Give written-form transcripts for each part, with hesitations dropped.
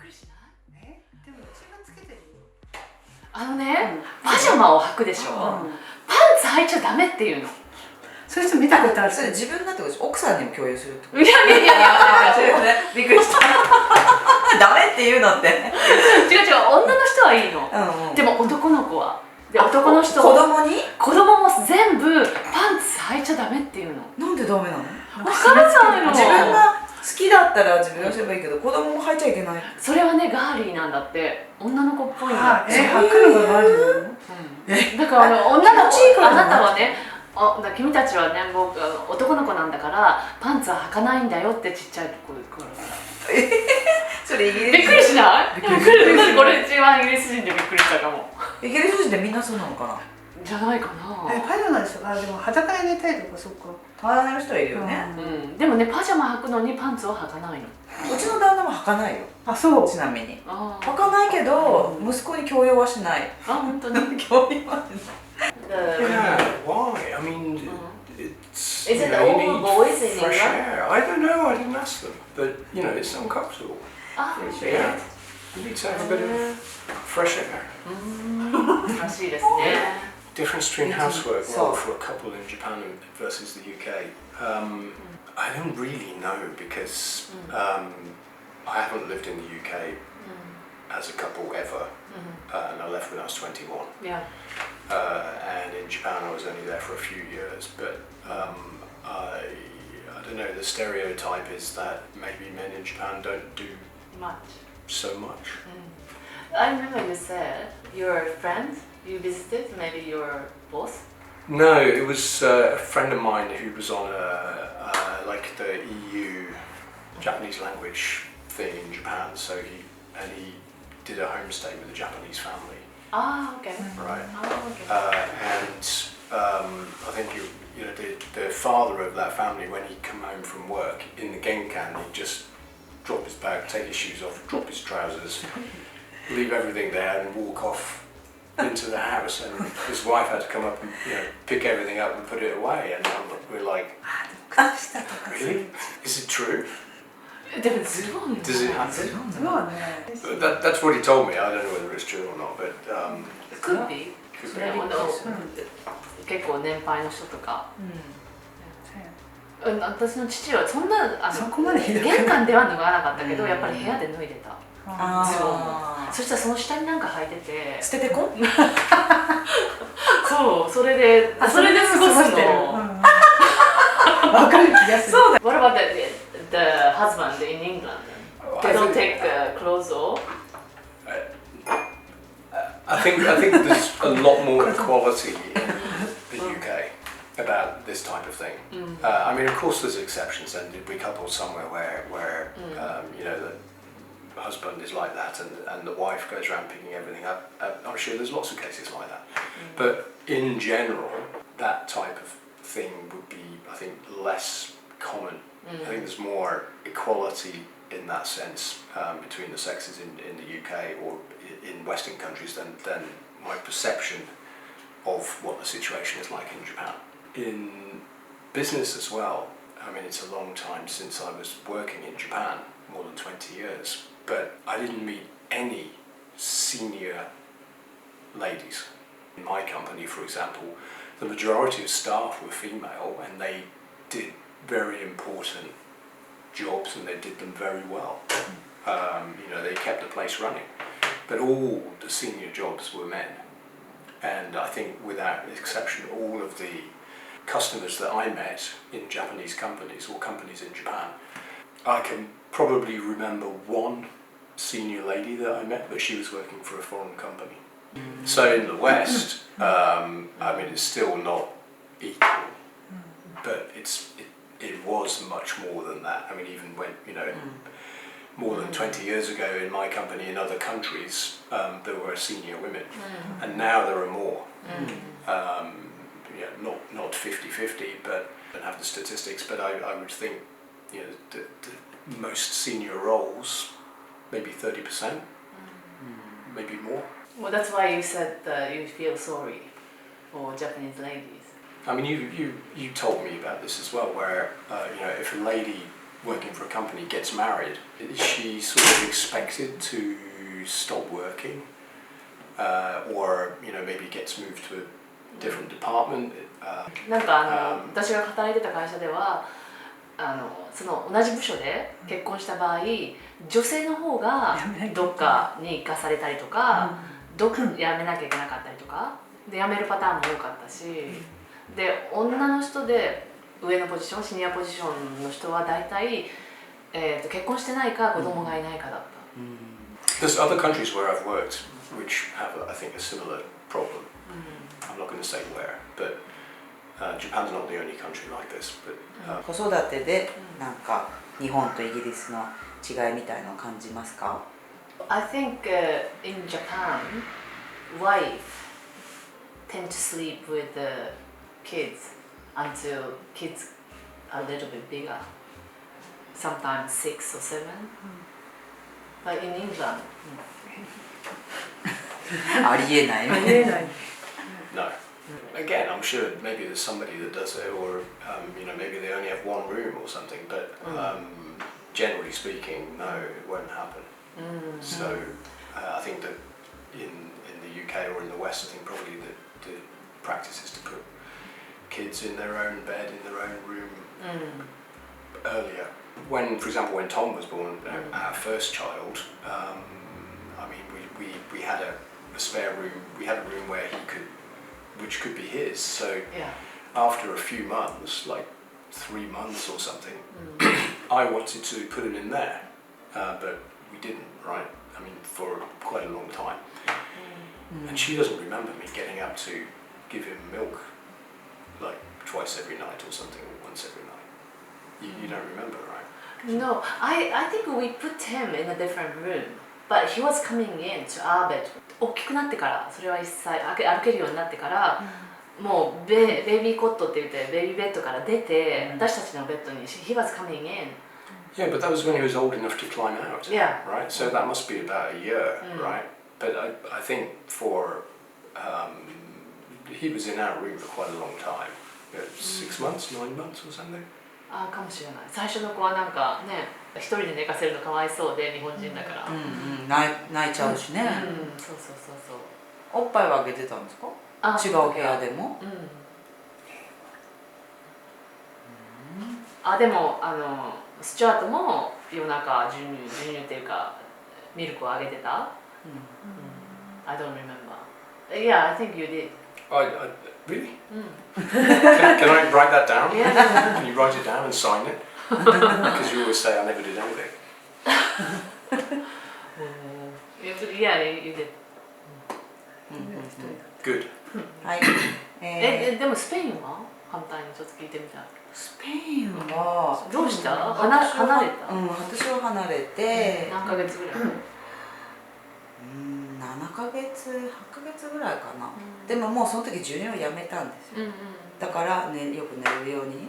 くりしない？でもうちがつけてるよ。パジャマを履くでしょ、パンツ履いちゃダメっていうの。そういう人見たことある。それ自分がってことでしょ？奥さんにも共有するってこと？いやびっくりしたダメって言うのって違う女の人はいいの、でも男の子はで男の人子供に？子供も全部パンツ履いちゃダメっていうの。なんでダメなの？わからないの。自分が好きだったら自分がすればいいけど子供も履いちゃいけない。それはねガーリーなんだって、女の子っぽいんだって。履くのがガーリーなの？だから女の子、あなたはね、君たちはね、僕男の子なんだからパンツは履かないんだよってちっちゃいところからそれイギリスびっくりしない？びっくりする。これ一番イギリス人でびっくりしたかも。イギリス人ってみんなそうなのかな？じゃないかな。パジャマですか？でも裸で寝たりとか、そっか。裸の人はいるよね。でもね、パジャマ履くのにパンツを履かないの。うちの旦那も履かないよ。あ、そう。ちなみに履かないけど息子に強要はしない。あ、本当に強要はしない。Yeah, why? I mean, it's Is it all boys in fresh England? air. I don't know. I didn't ask them, but it's uncomfortable. Yeah, you need to have a bit of fresh air. らしいですね。Difference between housework role for a couple in Japan versus the UK. I don't really know because I haven't lived in the UK as a couple ever, and I left when I was 21. Yeah. And in Japan I was only there for a few years, but I don't know, the stereotype is that maybe men in Japan don't do so much. I remember you said your friend you visited, maybe your boss? No, it was a friend of mine who was on like the EU Japanese language thing in Japan, so he did a homestay with a Japanese family. Ah, okay. Right. Oh, okay. And I think the father of that family, when he'd come home from work, in the genkan he'd just drop his bag, take his shoes off, drop his trousers, leave everything there and walk off into the house, and his wife had to come up and pick everything up and put it away, and we're like, really? Is it true? Does it happen? That's what he told me. I don't know whether it's true or not, but it could be. 結構年配の人とか。私の父はそんな玄関では脱がなかったけど、やっぱり部屋で脱いでた。ズボンも。そしたらその下になんか履いてて。捨ててこ？そう、それで過ごすの。わかる気がする。What about the husband in England? They don't take clothes off? I think there's a lot more equality in the UK about this type of thing. I mean, of course, there's exceptions, and we couple somewhere where the husband is like that, and the wife goes around picking everything up. I'm sure there's lots of cases like that. But in general, that type of thing would be, I think, less common. I think there's more equality in that sense between the sexes in the UK or in Western countries than my perception of what the situation is like in Japan. In business as well, I mean, it's a long time since I was working in Japan, more than 20 years, but I didn't meet any senior ladies. In my company, for example, the majority of staff were female, and they did very important jobs, and they did them very well. They kept the place running, but all the senior jobs were men. And I think, without exception, all of the customers that I met in Japanese companies or companies in Japan, I can probably remember one senior lady that I met, but she was working for a foreign company. So in the West, I mean, it's still not equal, but it was much more than that. I mean, even when, more than 20 years ago in my company in other countries, there were senior women, and now there are more. Not 50-50, but I don't have the statistics, but I would think, the most senior roles, maybe 30%, maybe more. Well, that's why you said that you feel sorry for Japanese ladies. I mean, you told me about this as well, where if a lady working for a company gets married, is she sort of expected to stop working, or maybe gets moved to a different department? なんか私が働いてた会社ではその同じ部署で結婚した場合、女性の方がどっかに行かされたりとか、辞めなきゃいけなかったりとかで辞めるパターンも多かったし、で女の人で上のポジション、シニアポジションの人は大体、結婚してないか子供がいないかだった。There's other countries where I've worked which have, I think, a similar problem. I'm not going to say where, but Japan's not the only country like this. But 子育てでなんか日本とイギリスの違いみたいのを感じますか？ I think in Japan, wife tend to sleep with the kids until kids are a little bit bigger, sometimes 6 or 7. But in England, ありえない。ありえない。no. Again, I'm sure maybe there's somebody that does it, or maybe they only have one room or something. But generally speaking, no, it won't happen. So I think that in the UK or in the West, I think probably the practice is to put kids in their own bed, in their own room earlier. When, for example, when Tom was born, our first child, I mean, we had a spare room. We had a room which could be his. So after a few months, like 3 months or something, I wanted to put him in there, but we didn't, right? I mean, for quite a long time. And she doesn't remember me getting up to give him milk like twice every night or something, or once every night. You don't remember, right? No, I think we put him in a different room, but he was coming in to our bed. 大きくなってから、それは1歳歩けるようになってから、もうベイビーコットって言ってベイビーベッドから出て、私たちのベッドに he was coming in. Yeah, but that was when he was old enough to climb out. Yeah. Right. So that must be about a year, right? But I think for he was in our room for quite a long time. 6 months, 9 months or something. ああかもしれない。最初の子はなんかね、一人で寝かせるのかわいそうで日本人だから。泣いちゃうしね。そうそうそうそう。おっぱいはあげてたんですか？違う部屋でも？でもスチュアートも夜中授乳っていうかミルクをあげてた。I don't remember. Yeah, I think you did. Really? Can I write that down? Yeah. Can you write it down and sign it? Because you always say I never did anything. Yeah, you did. Good. はい。でもスペインは反対にちょっと聞いてみたい。スペインはどうした？離れた？私は離れて何ヶ月ぐらい？7ヶ月、8ヶ月ぐらいかな。でももうその時授乳をやめたんですよ。だからね、よく寝るように。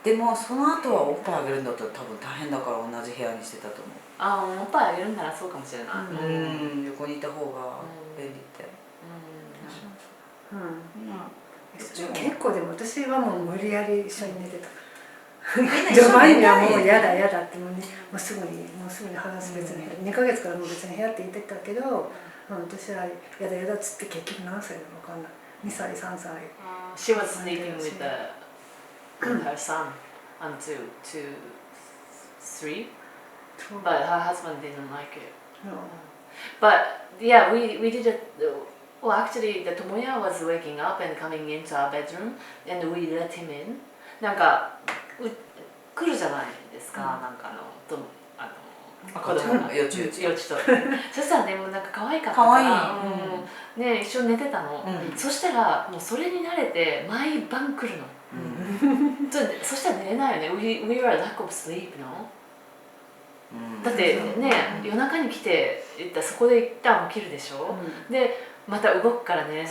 でもその後はおっぱいあげるんだったら多分大変だから同じ部屋にしてたと思う。おっぱいあげるんならそうかもしれない。横にいた方が便利って。結構でも私はもう無理やり一緒に寝てた。ジョバンニはもう嫌だってもうすぐに話す別の部屋、2ヶ月からもう別の部屋って言ってたけど、私は嫌だっつって結局何歳なのか分かんない。2歳3歳。She was sleeping with her son until 2-3, but her husband didn't like it. But yeah, we did it. Well, actually, the Tomoya was waking up and coming into our bedroom, and we let him in. なんか来るじゃないですか、なんか子供が幼稚とそしたらね、もうなんか可愛かったからね、一緒に寝てたの。そしたらもうそれに慣れて毎晩来るの。そしたら寝れないよね。We were lack of sleep, no? だってね、夜中に来てそこで一旦起きるでしょ。でまた動くからね。だ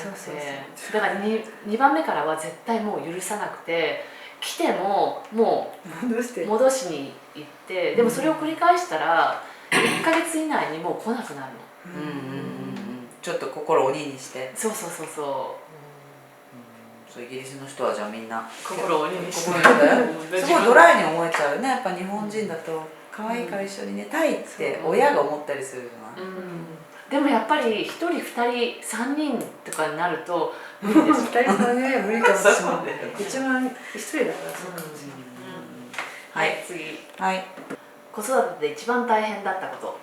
から2番目からは絶対もう許さなくて、来てももう戻しに行って、でもそれを繰り返したら1ヶ月以内にもう来なくなるの。ちょっと心を鬼にして。そう。そそうイギリスの人はじゃあみんな心を鬼にしてすごいドライに思えちゃうね。やっぱ日本人だと可愛いから一緒に寝たいって親が思ったりするじゃない、でもやっぱり1人2人3人とかになると無理でしょ。2人はね無理かもしれない。一番1人だからそうかもしれない。はい、次。はい。子育てで一番大変だったこと。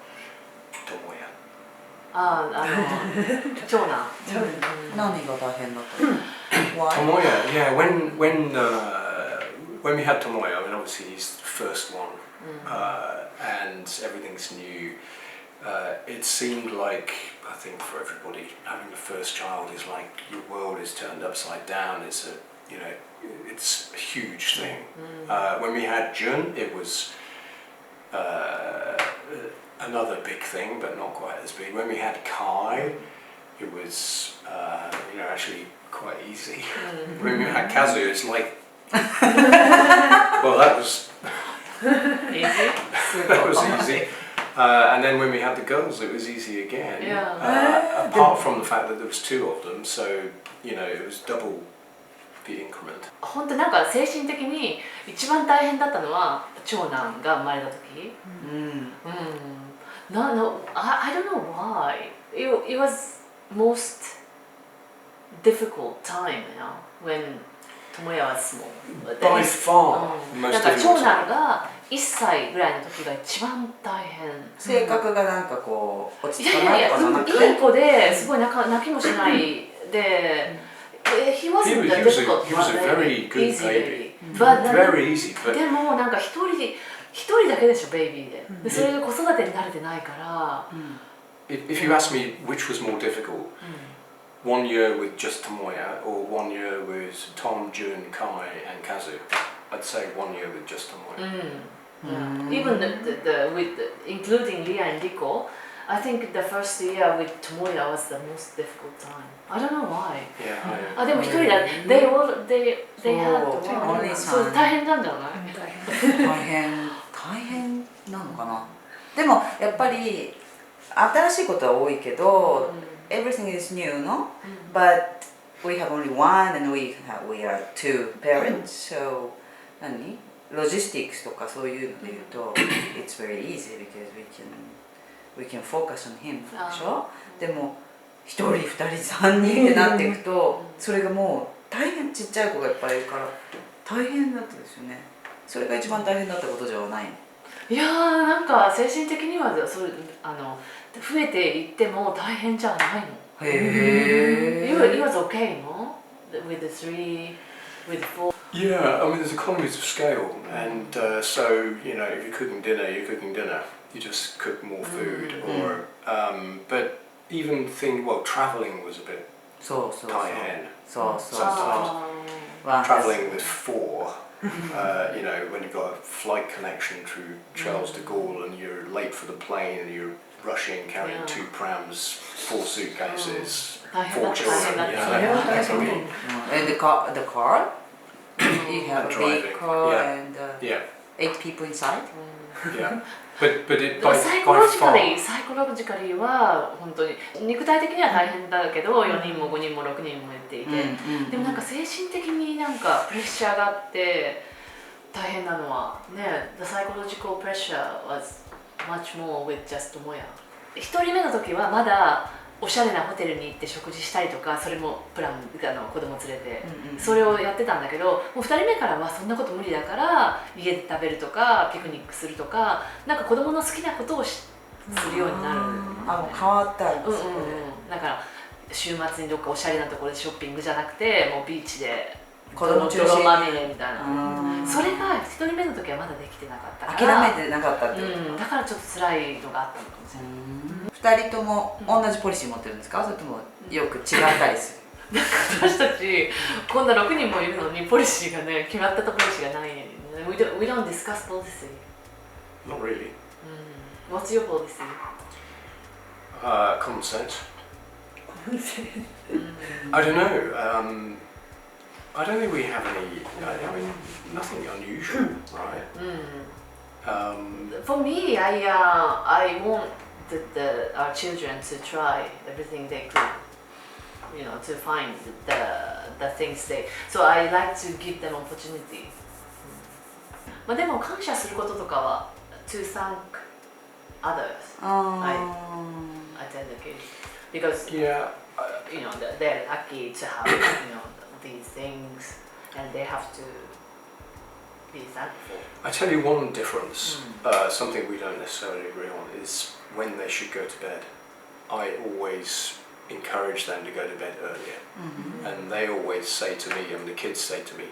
長男。何が大変だったのTomoya, yeah. When we had Tomoya, I mean, obviously he's the first one, and everything's new. It seemed like, I think for everybody, having the first child is like your world is turned upside down. It's a huge thing. When we had Jun, it was another big thing, but not quite as big. When we had Kai, it was actually quite easy. When we had Kazu, it's like well, that was that was easy. And then when we had the girls, it was easy again. Apart from the fact that there was 2 of them, so it was double the increment. 本当なんか精神的に一番大変だったのは長男が生まれた時。No, I don't know why. It was most difficult time, when Tomoya was small. By far, most だから長 difficult. 男が1歳ぐらいの時が一番大変。性格がなんかこう落ちい着かないやとかじゃなくて、いい子ですごい泣きもしないで。He wasn't a difficult He was a very good easy baby. But Very easy, but でもなんか一人だけでしょベイビーで。でそれで子育てに慣れてないから。if you ask me which was more difficult, 1 year with just Tomoya or 1 year with Tom, Jun, Kai, and Kazu, I'd say 1 year with just Tomoya. Even with including Ria and Riko, I think the first year with Tomoya was the most difficult time. I don't know why. Yeah. でも一人だ。They had to そう大変なんじゃない？大変なのかな。でもやっぱり新しいことは多いけど、everything is new, no? But we have only one and we are 2 parents, so ロジスティックスとかそういうので言うとit's very easy because we can focus on him でしょ。でも1人2人3人ってなっていくとそれがもう大変ちっちゃい子がいっぱいいるから大変だったですよね。それが一番大変だったことじゃないの？いやーなんか精神的にはそう増えていっても大変じゃないの。へえ。It was okay, no? With the 3, with 4. Yeah, I mean, there's economies of scale, and so if you're cooking dinner, you just cook more food, or but even traveling was a bit そう tiring. そう Sometimes traveling with 4, when you've got a flight connection through Charles de Gaulle and you're late for the plane and you're rushing, carrying 2 prams, 4 suitcases, 4 children. And the car? You have a big car and 8 people inside? Yeah. But itサイコロジカリーは本当に肉体的には大変だけど4人も5人も6人もいていて、でもなんか精神的になんかプレッシャーがあって大変なのはね、The psychological pressure was much more with just Tomoya。1人目の時はまだおしゃれなホテルに行って食事したりとか、それもプラン子供連れてそれをやってたんだけど、もう2人目からはそんなこと無理だから家で食べるとかピクニックするとか、なんか子供の好きなことをするようになる。もう変わったんですよね。だから週末にどっかおしゃれなところでショッピングじゃなくて、もうビーチで子供中心泥まみれみたいな。それが1人目の時はまだできてなかったから、諦めてなかったってこと、だからちょっと辛いのがあったのかもしれない。2人とも同じポリシー持ってるんですか、それともよく違ったりする？私たちこんな6人もいるのにポリシーがね、決まったポリシーがない。We don't discuss policy. Not really. What's your policy? Common sense. I don't know. I don't think we have any. I mean, nothing unusual, right? For me, I want our children to try everything they could, to find the things they. So I like to give them opportunity. まあでも感謝することとかは to thank others. I tell the kids because Yeah. you know they're lucky to have these things and they have to be thankful. I tell you one difference, something we don't necessarily agree on, is when they should go to bed. I always encourage them to go to bed earlier. And they always say to me, and the kids say to me,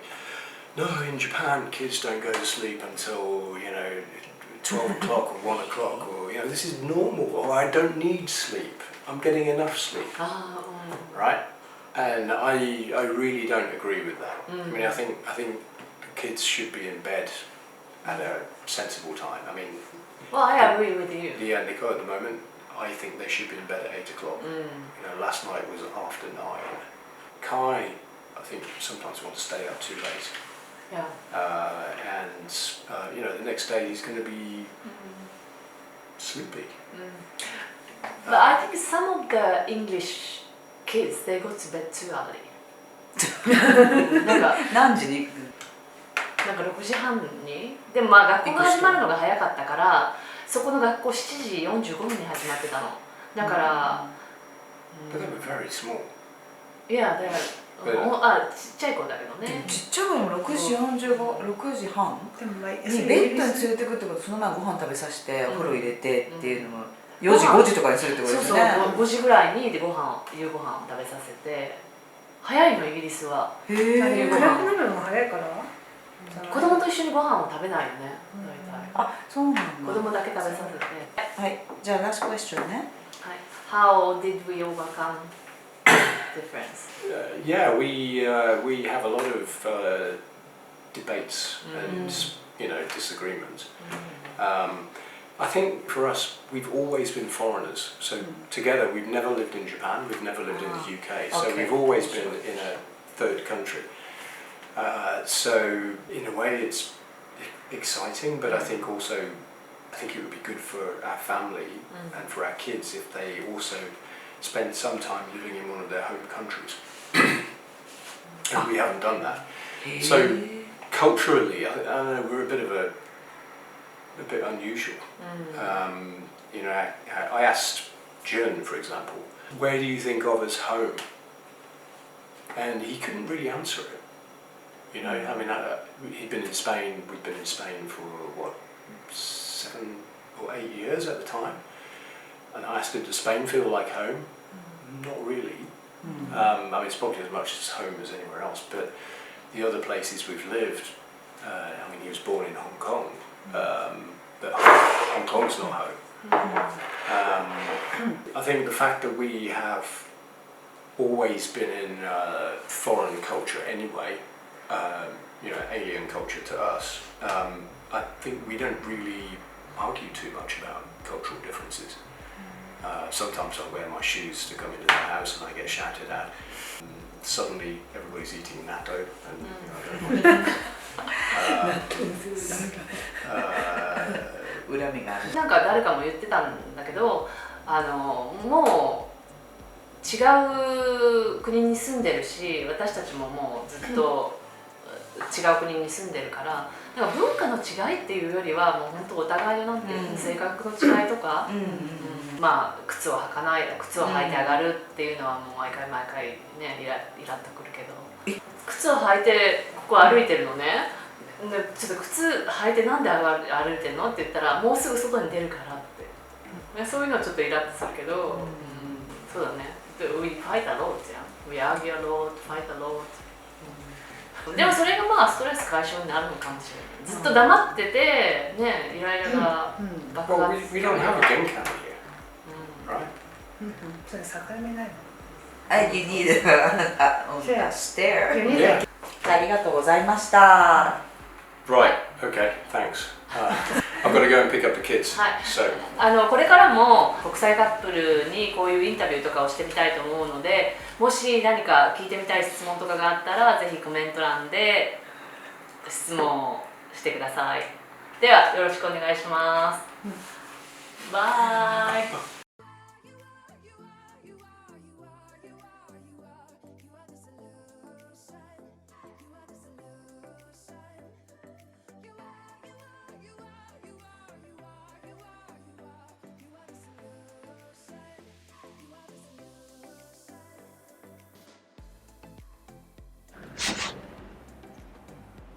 no, in Japan kids don't go to sleep until 12 o'clock or 1 o'clock, or this is normal, or I don't need sleep, I'm getting enough sleep. Right? And I really don't agree with that. I mean, I think kids should be in bed at a sensible time. I mean, well, I agree with you. Yeah, Nico, at the moment, I think they should be in bed at 8 o'clock. Last night was after 9. Kai, I think, sometimes wants to stay up too late. Yeah. And the next day he's going to be sleepy. But I think some of the English kids, they go to bed too early. 何時に行く？なんか6時半にでもまあ学校が始まるのが早かったからそこの学校7時45分に始まってたのだから、But they were very small. いやちっちゃい子だけどねちっちゃい子も6時45、6時半にベッドに連れてくってこと、その前ご飯食べさせてお風呂入れてっていうのも4時5時とかにするってことですね。そう5時ぐらいに夕ご飯食べさせて早いのイギリスは。暗くなるのが早いから。子供と一緒にご飯を食べないよね。大体。あ、そうなんだ。子供だけ食べさせて。はい。じゃあラストクエスチョンね。はい。How did we overcome difference? Yeah, we have a lot of debates and disagreements. I think for us, we've always been foreigners. So together, we've never lived in Japan, we've never lived in the UK. So we've always been in a third country. So in a way, it's exciting, but I think it would be good for our family and for our kids if they also spent some time living in one of their home countries. And we haven't done that. So culturally, I know we're a bit unusual. I asked Jun, for example, where do you think of as home? And he couldn't really answer it. I mean, he'd been in Spain, we'd been in Spain for, 7 or 8 years at the time. And I asked him, does Spain feel like home? Not really. I mean, it's probably as much as home as anywhere else, but the other places we've lived, he was born in Hong Kong, but Hong Kong's not home. I think the fact that we have always been in foreign culture anyway, alien culture to us, I think we don't really argue too much about cultural differences. Sometimes I wear my shoes to come into the house and I get shouted at. Suddenly everybody's eating natto and I don't know. 恨みがある。なんか誰かも言ってたんだけど、もう違う国に住んでるし、私たちももうずっと違う国に住んでるから、なんか文化の違いっていうよりはもう本当お互いのなんていう性格の違いとか、まあ靴を履かない、靴を履いて上がるっていうのはもう毎回ねイラッとくるけど、靴を履いてここ歩いてるのね。でちょっと靴履いてなんで歩いてるのって言ったらもうすぐ外に出るからって、そういうのはちょっとイラッとするけど、そうだね。We fight a lot じゃん。We argue a lot, fight a lot。でもそれがまあストレス解消になるのかもしれない。ずっと黙っててね、イライラが爆発。Well, we don't have a game camera here, right? それ境目ないの。You need a stair. Yeah. ありがとうございました。Right. Okay. Thanks. I've got to go and pick up the kids. はい。 So. これからも国際カップルにこういうインタビューとかをしてみたいと思うので、もし何か聞いてみたい質問とかがあったらぜひコメント欄で質問してください。ではよろしくお願いします。バイ。